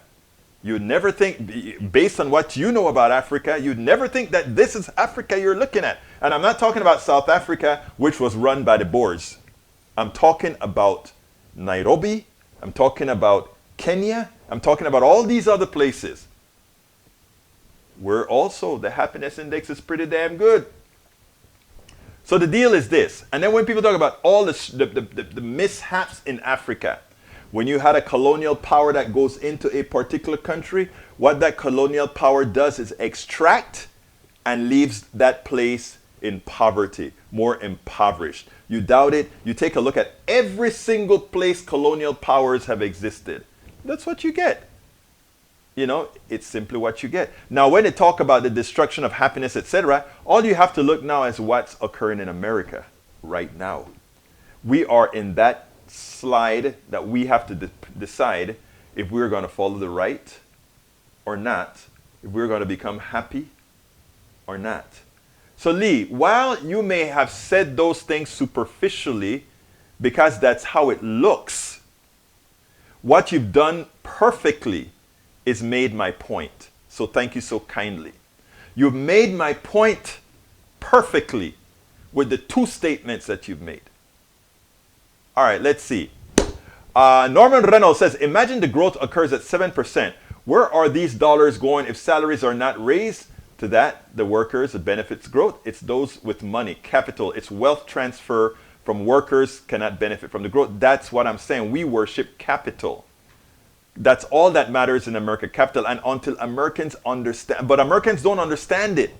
You'd never think, based on what you know about Africa, you'd never think that this is Africa you're looking at. And I'm not talking about South Africa, which was run by the Boers. I'm talking about Nairobi. I'm talking about Kenya. I'm talking about all these other places where also the happiness index is pretty damn good. So the deal is this. And then when people talk about all the mishaps in Africa, when you had a colonial power that goes into a particular country, what that colonial power does is extract and leaves that place in poverty, more impoverished. You doubt it? You take a look at every single place colonial powers have existed. That's what you get. You know, it's simply what you get. Now, when they talk about the destruction of happiness, etc., all you have to look now is what's occurring in America right now. We are in that slide that we have to decide if we're going to follow the right or not, if we're going to become happy or not. So Lee, while you may have said those things superficially because that's how it looks, what you've done perfectly is made my point. So thank you so kindly. You've made my point perfectly with the two statements that you've made. All right, let's see. Norman Reynolds says, imagine the growth occurs at 7%. Where are these dollars going if salaries are not raised? To that, the workers, the benefits growth. It's those with money, capital. It's wealth transfer from workers cannot benefit from the growth. That's what I'm saying. We worship capital. That's all that matters in America, capital. And until Americans understand, but Americans don't understand it.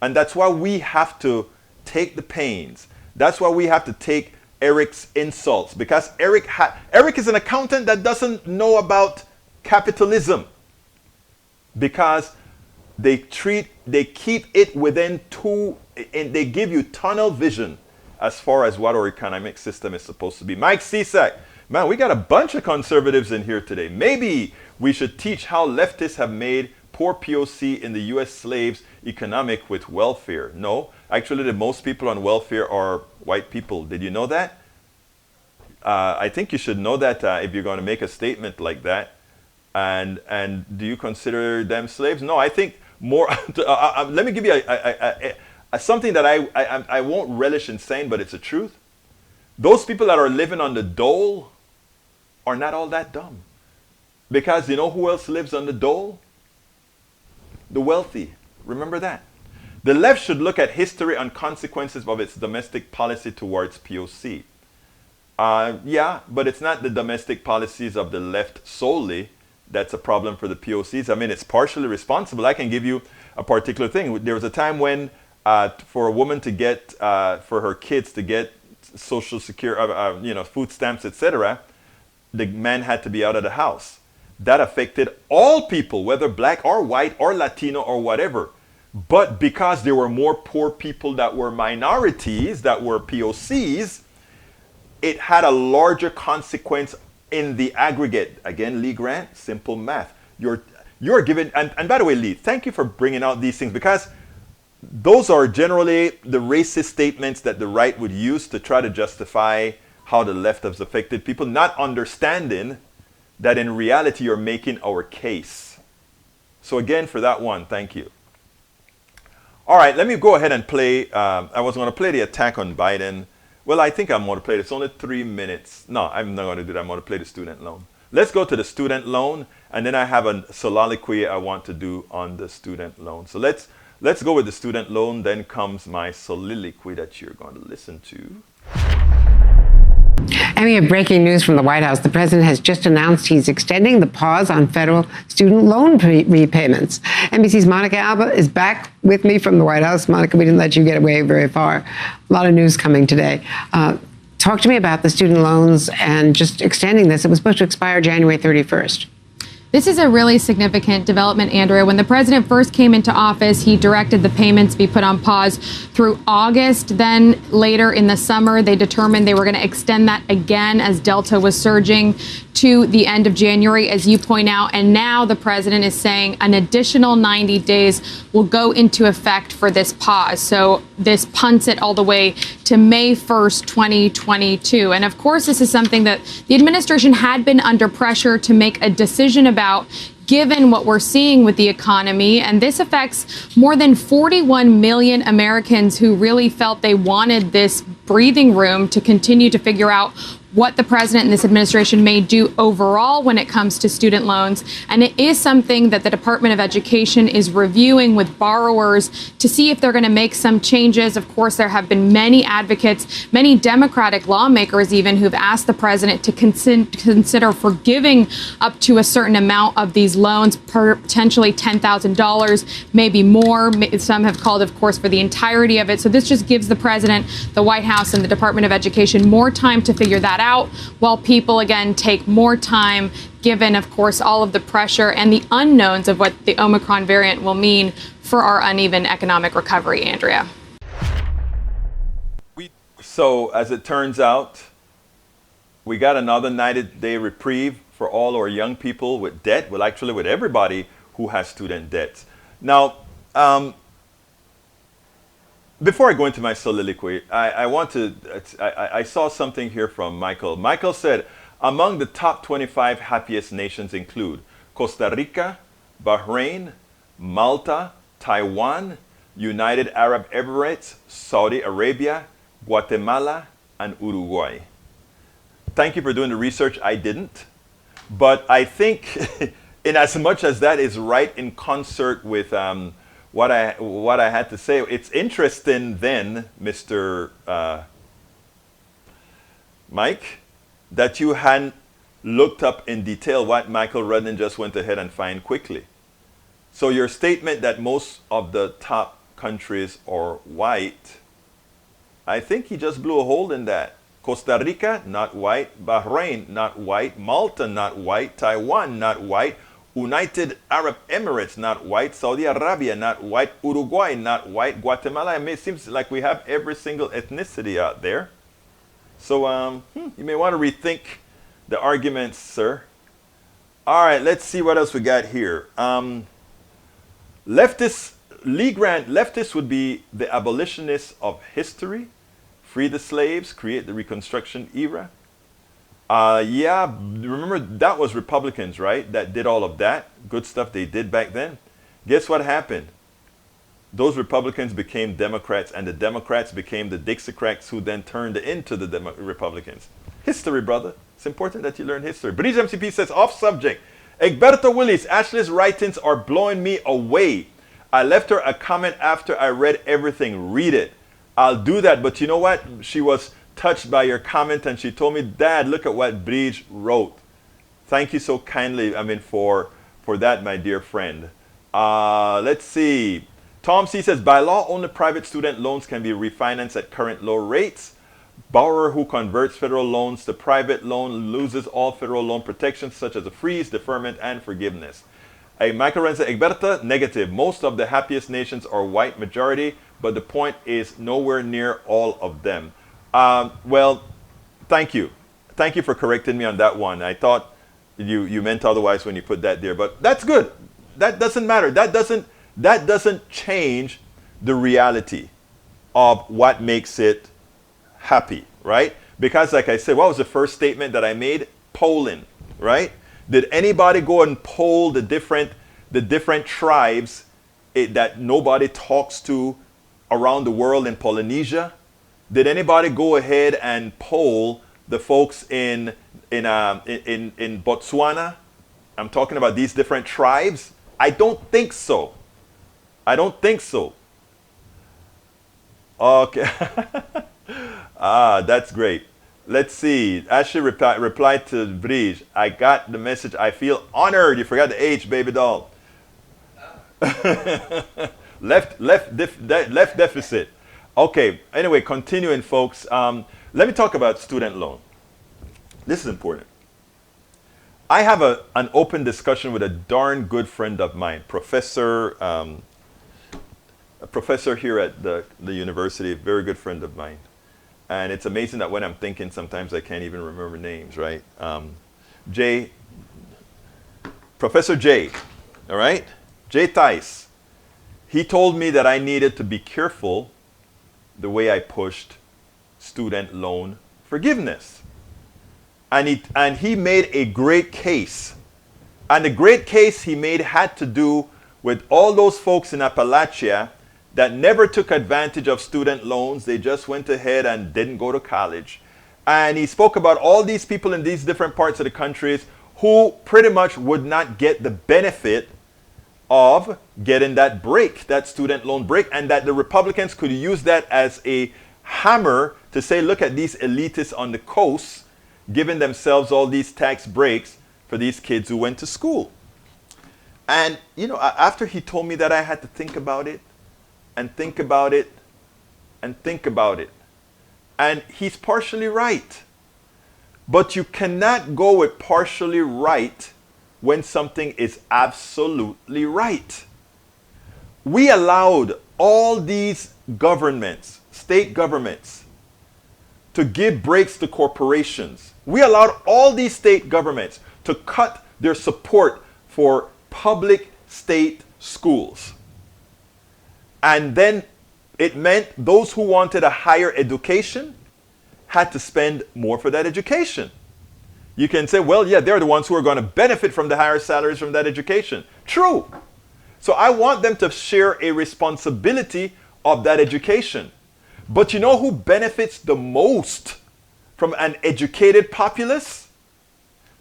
And that's why we have to take the pains. That's why we have to take Eric's insults, because Eric is an accountant that doesn't know about capitalism, because they keep it within and they give you tunnel vision as far as what our economic system is supposed to be. Mike Cisak, man, we got a bunch of conservatives in here today. Maybe we should teach how leftists have made poor POC in the U.S. slaves economic with welfare. No, actually the most people on welfare are white people. Did you know that? I think you should know that if you're going to make a statement like that. And do you consider them slaves? No, I think more. Let me give you something that I won't relish in saying, but it's the truth. Those people that are living on the dole are not all that dumb. Because you know who else lives on the dole? The wealthy. Remember that. The left should look at history and consequences of its domestic policy towards POC. Yeah, but it's not the domestic policies of the left solely that's a problem for the POCs. I mean, it's partially responsible. I can give you a particular thing. There was a time when for a woman to get, for her kids to get social security, food stamps, etc., the man had to be out of the house. that affected all people, whether black or white or Latino or whatever. But because there were more poor people that were minorities, that were POCs, it had a larger consequence in the aggregate. Again, Lee Grant, simple math. You're given, and by the way, Lee, thank you for bringing out these things, because those are generally the racist statements that the right would use to try to justify how the left has affected people, not understanding that in reality you're making our case. So again, for that one, thank you. All right, let me go ahead and play. I was going to play the attack on Biden. Well, I think I'm going to play it. It's only 3 minutes. No, I'm not going to do that. I'm going to play the student loan. Let's go to the student loan, and then I have a soliloquy I want to do on the student loan. So let's go with the student loan. Then comes my soliloquy that you're going to listen to. And we have breaking news from the White House. The president has just announced he's extending the pause on federal student loan repayments. NBC's Monica Alba is back with me from the White House. Monica, we didn't let you get away very far. A lot of news coming today. Talk to me about the student loans and just extending this. It was supposed to expire January 31st. This is a really significant development, Andrea. When the president first came into office, he directed the payments be put on pause through August. Then later in the summer, they determined they were going to extend that again as Delta was surging to the end of January, as you point out. And now the president is saying an additional 90 days will go into effect for this pause. So this punts it all the way to May 1st, 2022. And of course, this is something that the administration had been under pressure to make a decision about, given what we're seeing with the economy. And this affects more than 41 million Americans who really felt they wanted this breathing room to continue to figure out what the president and this administration may do overall when it comes to student loans. And it is something that the Department of Education is reviewing with borrowers to see if they're going to make some changes. Of course, there have been many advocates, many Democratic lawmakers even, who've asked the president to consider forgiving up to a certain amount of these loans, potentially $10,000, maybe more. Some have called, of course, for the entirety of it. So this just gives the president, the White House, and the Department of Education more time to figure that out, while people, again, take more time, given, of course, all of the pressure and the unknowns of what the Omicron variant will mean for our uneven economic recovery, Andrea. So as it turns out, we got another 90-day reprieve for all our young people with debt. Well, actually with everybody who has student debts. Now, before I go into my soliloquy, I saw something here from Michael. Michael said, among the top 25 happiest nations include Costa Rica, Bahrain, Malta, Taiwan, United Arab Emirates, Saudi Arabia, Guatemala, and Uruguay. Thank you for doing the research. I didn't. But I think in as much as that is right in concert with what I had to say, it's interesting then, Mr. Mike, that you hadn't looked up in detail what Michael Rudnin just went ahead and found quickly. So your statement that most of the top countries are white, I think he just blew a hole in that. Costa Rica, not white. Bahrain, not white. Malta, not white. Taiwan, not white. United Arab Emirates, not white. Saudi Arabia, not white. Uruguay, not white. Guatemala, I mean, it seems like we have every single ethnicity out there. So you may want to rethink the arguments, sir. All right, let's see what else we got here. Leftists, Lee Grant, leftists would be the abolitionists of history, free the slaves, create the Reconstruction era. Yeah, remember that was Republicans, right? That did all of that good stuff they did back then. Guess what happened? Those Republicans became Democrats, and the Democrats became the Dixiecrats, who then turned into the Republicans. History, brother. It's important that you learn history. British MCP says, off subject. Egberto Willis, Ashley's writings are blowing me away. I left her a comment after I read everything. Read it. I'll do that, but you know what? She was touched by your comment, and she told me, Dad, look at what Bridge wrote. Thank you so kindly, for that, my dear friend. Let's see. Tom C says, by law, only private student loans can be refinanced at current low rates. Borrower who converts federal loans to private loan loses all federal loan protections such as a freeze, deferment, and forgiveness. Michael Renza Egberta, negative. Most of the happiest nations are white majority, but the point is nowhere near all of them. Well, thank you. Thank you for correcting me on that one. I thought you meant otherwise when you put that there, but that's good. That doesn't matter. That doesn't change the reality of what makes it happy, right? Because like I said, what was the first statement that I made? Polling, right? Did anybody go and poll the different tribes that nobody talks to around the world in Polynesia? Did anybody go ahead and poll the folks in Botswana? I'm talking about these different tribes. I don't think so. I don't think so. Okay. That's great. Let's see. Ashley replied to Brige. I got the message. I feel honored. You forgot the H, baby doll. left deficit. Okay. Anyway, continuing, folks. Let me talk about student loan. This is important. I have an open discussion with a darn good friend of mine, a professor here at the university, a very good friend of mine. And it's amazing that when I'm thinking, sometimes I can't even remember names, right? Professor Jay, all right? Jay Tice. He told me that I needed to be careful the way I pushed student loan forgiveness. And he made a great case. And the great case he made had to do with all those folks in Appalachia that never took advantage of student loans. They just went ahead and didn't go to college. And he spoke about all these people in these different parts of the countries who pretty much would not get the benefit of getting that break, that student loan break, and that the Republicans could use that as a hammer to say, look at these elitists on the coast giving themselves all these tax breaks for these kids who went to school. And, you know, after he told me that, I had to think about it and think about it and think about it. And he's partially right. But you cannot go with partially right when something is absolutely right. We allowed all these governments, state governments, to give breaks to corporations. We allowed all these state governments to cut their support for public state schools. And then it meant those who wanted a higher education had to spend more for that education. You can say, well, yeah, they're the ones who are going to benefit from the higher salaries from that education. True. So I want them to share a responsibility of that education. But you know who benefits the most from an educated populace?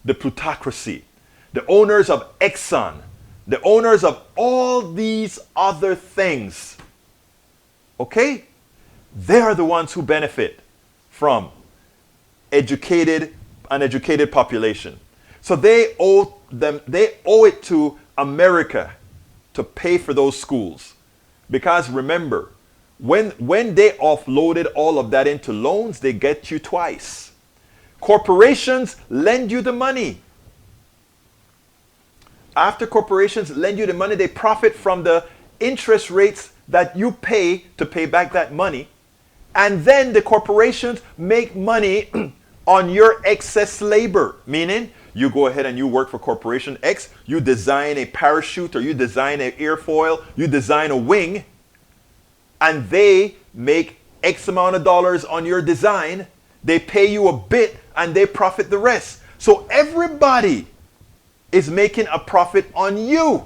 The plutocracy, the owners of Exxon, the owners of all these other things. Okay? They are the ones who benefit from an educated population. So they owe it to America to pay for those schools. Because remember, when they offloaded all of that into loans, they get you twice. Corporations lend you the money. After corporations lend you the money, they profit from the interest rates that you pay to pay back that money. And then the corporations make money on your excess labor. Meaning, you go ahead and you work for Corporation X, you design a parachute or you design an airfoil, you design a wing, and they make X amount of dollars on your design. They pay you a bit and they profit the rest. So everybody is making a profit on you.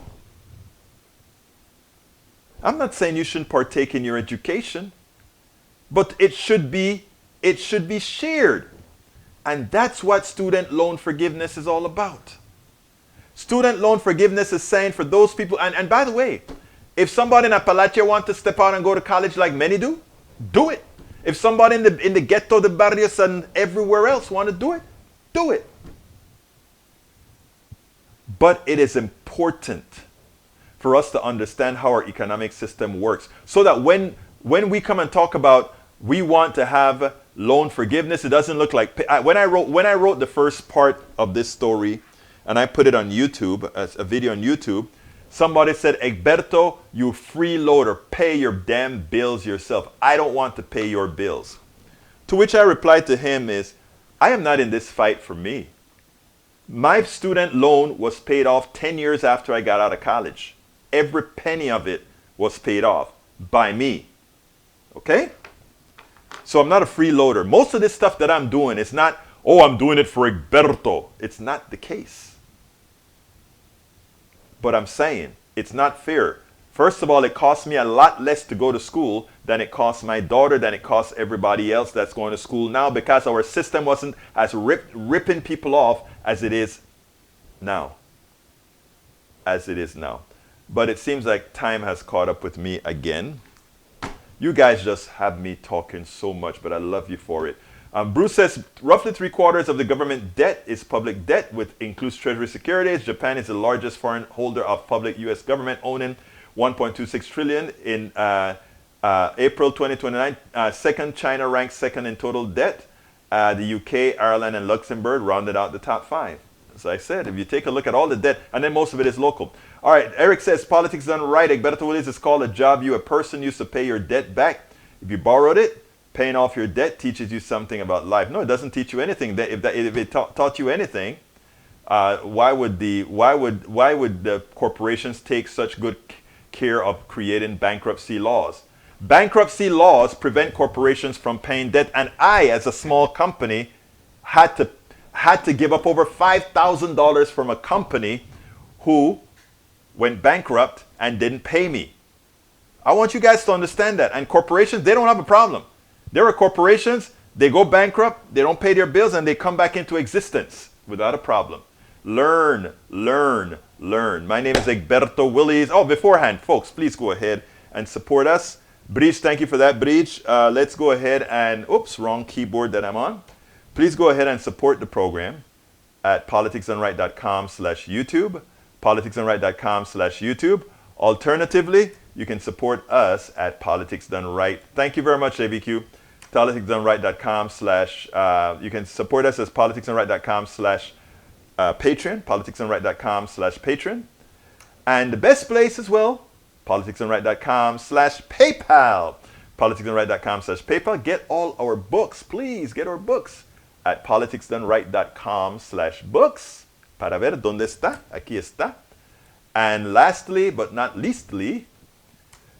I'm not saying you shouldn't partake in your education, but it should be shared. And that's what student loan forgiveness is all about. Student loan forgiveness is saying for those people, and by the way, if somebody in Appalachia wants to step out and go to college like many do, do it. If somebody in the ghetto, the barrios, and everywhere else want to do it, do it. But it is important for us to understand how our economic system works, so that when we come and talk about we want to have loan forgiveness. It doesn't look like when I wrote the first part of this story, and I put it on YouTube as a video on YouTube. Somebody said, "Egberto, you freeloader, pay your damn bills yourself. I don't want to pay your bills." To which I replied to him is, I am not in this fight for me. My student loan was paid off 10 years after I got out of college. Every penny of it was paid off by me. Okay? So I'm not a freeloader. Most of this stuff that I'm doing is not, oh, I'm doing it for Egberto. It's not the case. But I'm saying it's not fair. First of all, it costs me a lot less to go to school than it costs my daughter, than it costs everybody else that's going to school now, because our system wasn't as ripping people off as it is now. But it seems like time has caught up with me again. You guys just have me talking so much, but I love you for it. Bruce says roughly 3/4 of the government debt is public debt, which includes treasury securities. Japan is the largest foreign holder of public U.S. government, owning 1.26 trillion in April 2029. Second, China ranks second in total debt. The UK, Ireland, and Luxembourg rounded out the top 5. As I said, if you take a look at all the debt, and then most of it is local. All right, Eric says, politics done right. Egberto Willies is called a job you, a person, used to pay your debt back. If you borrowed it, paying off your debt teaches you something about life. No, it doesn't teach you anything. If it taught you anything, why would the corporations take such good care of creating bankruptcy laws? Bankruptcy laws prevent corporations from paying debt, and I, as a small company, had to give up over $5,000 from a company who went bankrupt and didn't pay me. I want you guys to understand that. And corporations, they don't have a problem. There are corporations, they go bankrupt, they don't pay their bills, and they come back into existence without a problem. Learn, learn, learn. My name is Egberto Willies. Oh, beforehand, folks, please go ahead and support us. Breach, thank you for that, Breach. Let's go ahead and, oops, wrong keyboard that I'm on. Please go ahead and support the program at politicsdoneright.com/YouTube, politicsdoneright.com/YouTube. Alternatively, you can support us at Politics Done Right. Thank you very much, ABQ. politicsdoneright.com/ you can support us as politicsdoneright.com/Patreon, politicsdoneright.com/Patreon. And the best place as well, politicsdoneright.com/PayPal, politicsdoneright.com/PayPal. Get all our books, please get our books at politicsdoneright.com/books. Para ver dónde está, aquí está. And lastly, but not leastly,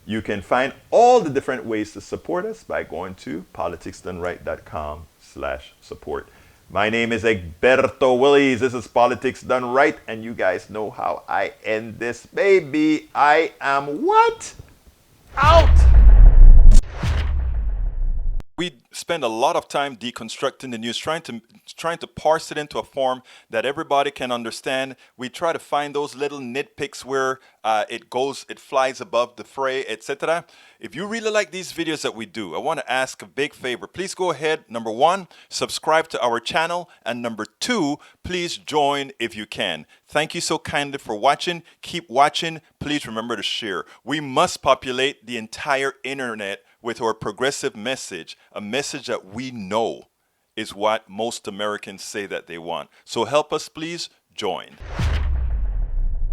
you can find all the different ways to support us by going to politicsdoneright.com/support. My name is Egberto Willies. This is Politics Done Right, and you guys know how I end this baby. I am what? Out! We spend a lot of time deconstructing the news, trying to parse it into a form that everybody can understand. We try to find those little nitpicks where it flies above the fray, etc. If you really like these videos that we do, I want to ask a big favor. Please go ahead, number 1, subscribe to our channel, and number 2, please join if you can. Thank you so kindly for watching. Keep watching. Please remember to share. We must populate the entire internet with our progressive message, a message that we know is what most Americans say that they want. So help us, please join.